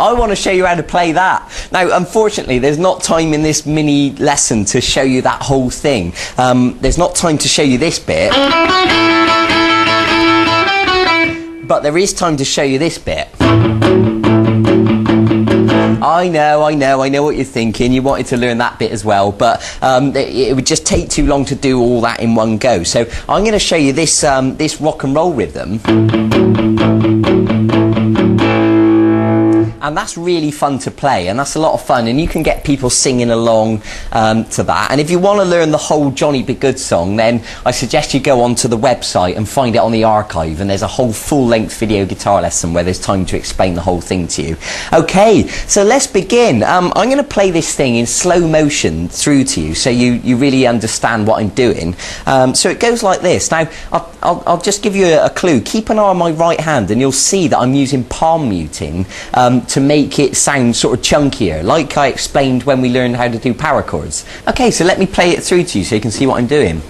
I want to show you how to play that. Now, unfortunately, there's not time in this mini lesson to show you that whole thing. There's not time to show you this bit. But there is time to show you this bit. I know what you're thinking. You wanted to learn that bit as well, but it would just take too long to do all that in one go. So I'm going to show you this this rock and roll rhythm. And that's really fun to play, and that's a lot of fun, and you can get people singing along to that. And if you want to learn the whole Johnny Be Good song, then I suggest you go onto the website and find it on the archive, and there's a whole full-length video guitar lesson where there's time to explain the whole thing to you. Okay, so let's begin. I'm going to play this thing in slow motion through to you so you really understand what I'm doing. So it goes like this. Now, I'll just give you a clue. Keep an eye on my right hand, and you'll see that I'm using palm muting to make it sound sort of chunkier, like I explained when we learned how to do power chords. Okay, so let me play it through to you so you can see what I'm doing.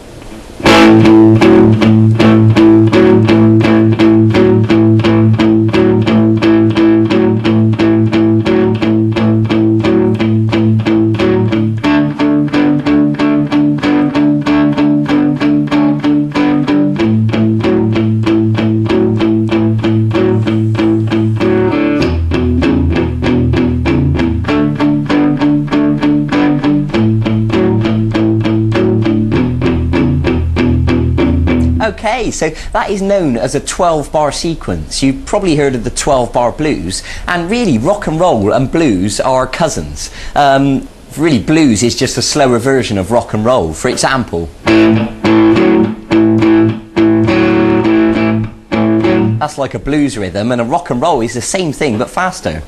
Okay, so that is known as a 12-bar sequence. You've probably heard of the 12-bar blues, and really rock and roll and blues are cousins. Really, blues is just a slower version of rock and roll. For example, that's like a blues rhythm, and a rock and roll is the same thing but faster.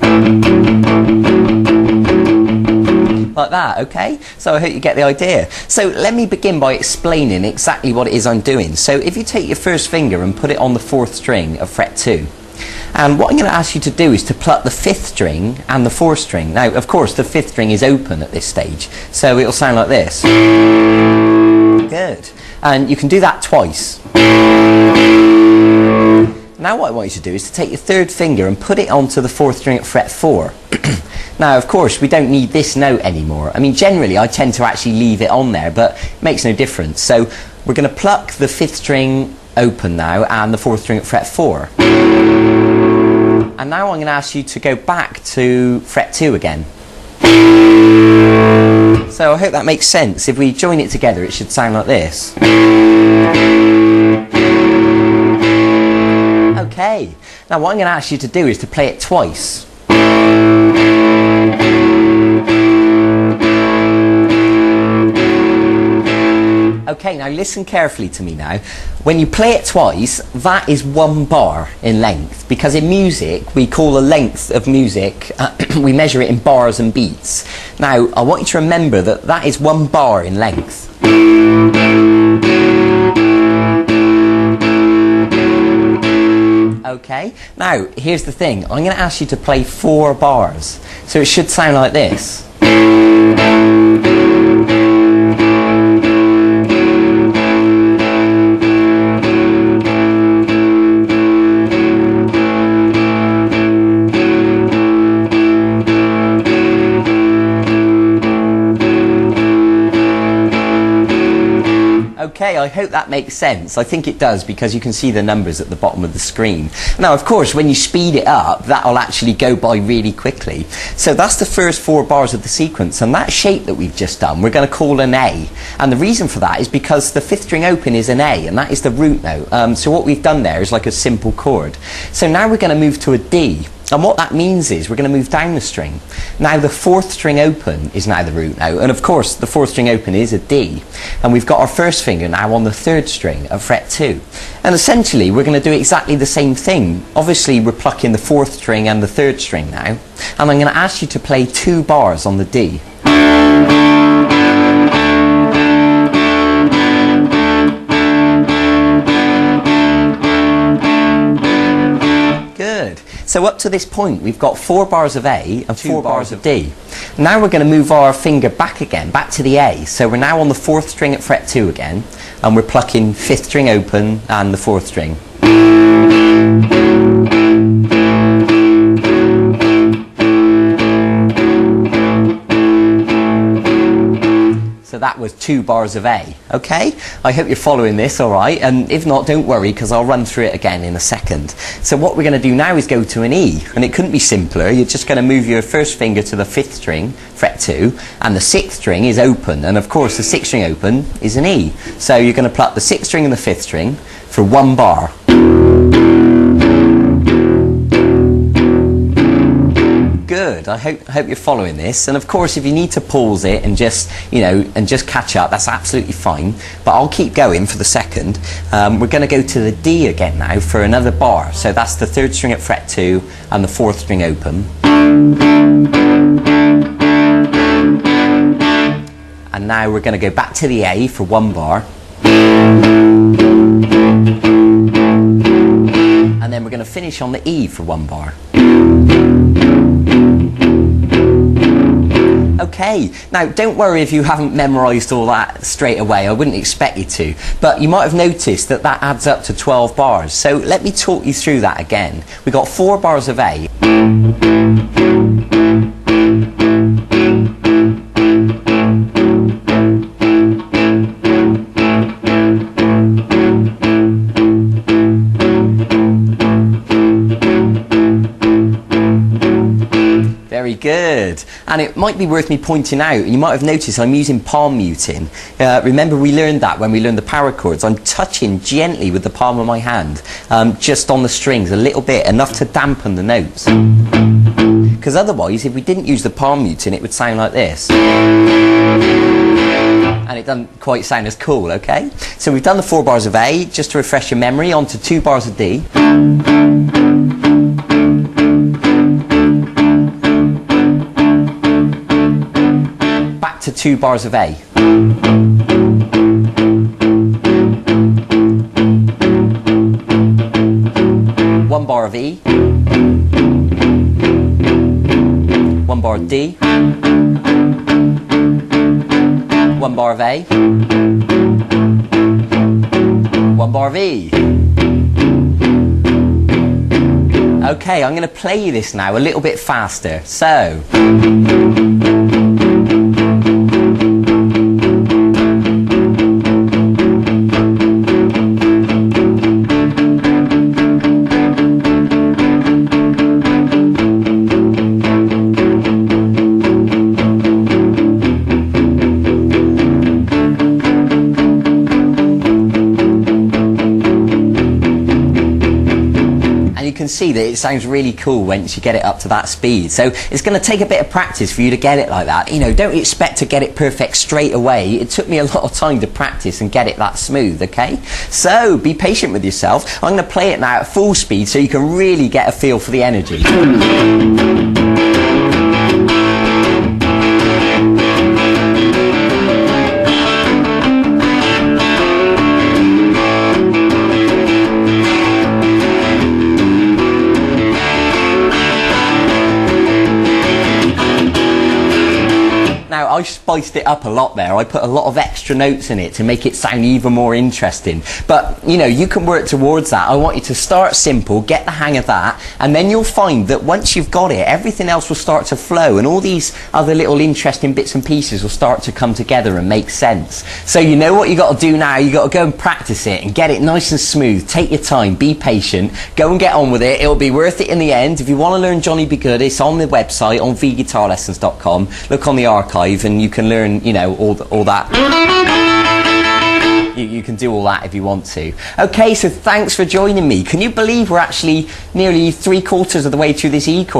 Like that, okay? So I hope you get the idea. So let me begin by explaining exactly what it is I'm doing. So if you take your first finger and put it on the 4th string of fret 2, and what I'm going to ask you to do is to pluck the 5th string and the 4th string. Now, of course, the 5th string is open at this stage, so it'll sound like this. Good. And you can do that twice. Now what I want you to do is to take your 3rd finger and put it onto the 4th string at fret 4. Now, of course, we don't need this note anymore. I mean, generally, I tend to actually leave it on there, but it makes no difference. So we're going to pluck the 5th string open now and the 4th string at fret 4. And now I'm going to ask you to go back to fret 2 again. So I hope that makes sense. If we join it together, it should sound like this. Okay. Now what I'm going to ask you to do is to play it twice. Okay, now listen carefully to me now. When you play it twice, that is 1 bar in length, because in music we call the length of music, we measure it in bars and beats. Now I want you to remember that that is 1 bar in length. Okay, now here's the thing. I'm going to ask you to play 4 bars, so it should sound like this. Okay, I hope that makes sense. I think it does, because you can see the numbers at the bottom of the screen. Now, of course, when you speed it up, that'll actually go by really quickly. So that's the first 4 bars of the sequence, and that shape that we've just done, we're going to call an A. And the reason for that is because the 5th string open is an A, and that is the root note. So what we've done there is like a simple chord. So now we're going to move to a D. And what that means is we're going to move down the string. Now the 4th string open is now the root note, and of course the 4th string open is a D, and we've got our first finger now on the 3rd string of fret 2. And essentially we're going to do exactly the same thing. Obviously we're plucking the 4th string and the 3rd string now, and I'm going to ask you to play 2 bars on the D. Good. So up to this point we've got 4 bars of A and 4 bars of D. Now we're going to move our finger back again, back to the A. So we're now on the 4th string at fret 2 again, and we're plucking 5th string open and the 4th string. that was 2 bars of A. Okay, I hope you're following this all right, and if not, don't worry, because I'll run through it again in a second. So what we're going to do now is go to an E, and it couldn't be simpler. You're just going to move your first finger to the 5th string, fret 2, and the 6th string is open, and of course the 6th string open is an E. So you're going to pluck the 6th string and the 5th string for 1 bar. Good. I hope you're following this, and of course if you need to pause it and just catch up, that's absolutely fine, but I'll keep going for the second. We're going to go to the D again now for another bar. So that's the 3rd string at fret 2 and the 4th string open, and now we're going to go back to the A for 1 bar, and then we're going to finish on the E for 1 bar. Okay, now don't worry if you haven't memorised all that straight away, I wouldn't expect you to, but you might have noticed that that adds up to 12 bars, so let me talk you through that again. We got 4 bars of A, very good. And it might be worth me pointing out, you might have noticed I'm using palm muting. Remember we learned that when we learned the power chords. I'm touching gently with the palm of my hand, just on the strings a little bit, enough to dampen the notes. Because otherwise, if we didn't use the palm muting, it would sound like this. And it doesn't quite sound as cool, okay? So we've done the 4 bars of A, just to refresh your memory, onto 2 bars of D. To 2 bars of A. 1 bar of E. 1 bar of D. 1 bar of A. 1 bar of E. Okay, I'm going to play you this now a little bit faster. So. You can see that it sounds really cool once you get it up to that speed. So it's going to take a bit of practice for you to get it like that. You know, don't expect to get it perfect straight away. It took me a lot of time to practice and get it that smooth, okay? So be patient with yourself. I'm going to play it now at full speed so you can really get a feel for the energy. Now, I spiced it up a lot there. I put a lot of extra notes in it to make it sound even more interesting. But, you know, you can work towards that. I want you to start simple, get the hang of that, and then you'll find that once you've got it, everything else will start to flow, and all these other little interesting bits and pieces will start to come together and make sense. So you know what you got to do now? You got to go and practice it and get it nice and smooth. Take your time, be patient, go and get on with it. It'll be worth it in the end. If you want to learn Johnny Be Good, it's on the website, on vguitarlessons.com. Look on the archive and you can learn, you know, all that. You can do all that if you want to. Okay, so thanks for joining me. Can you believe we're actually nearly 3/4 of the way through this E course?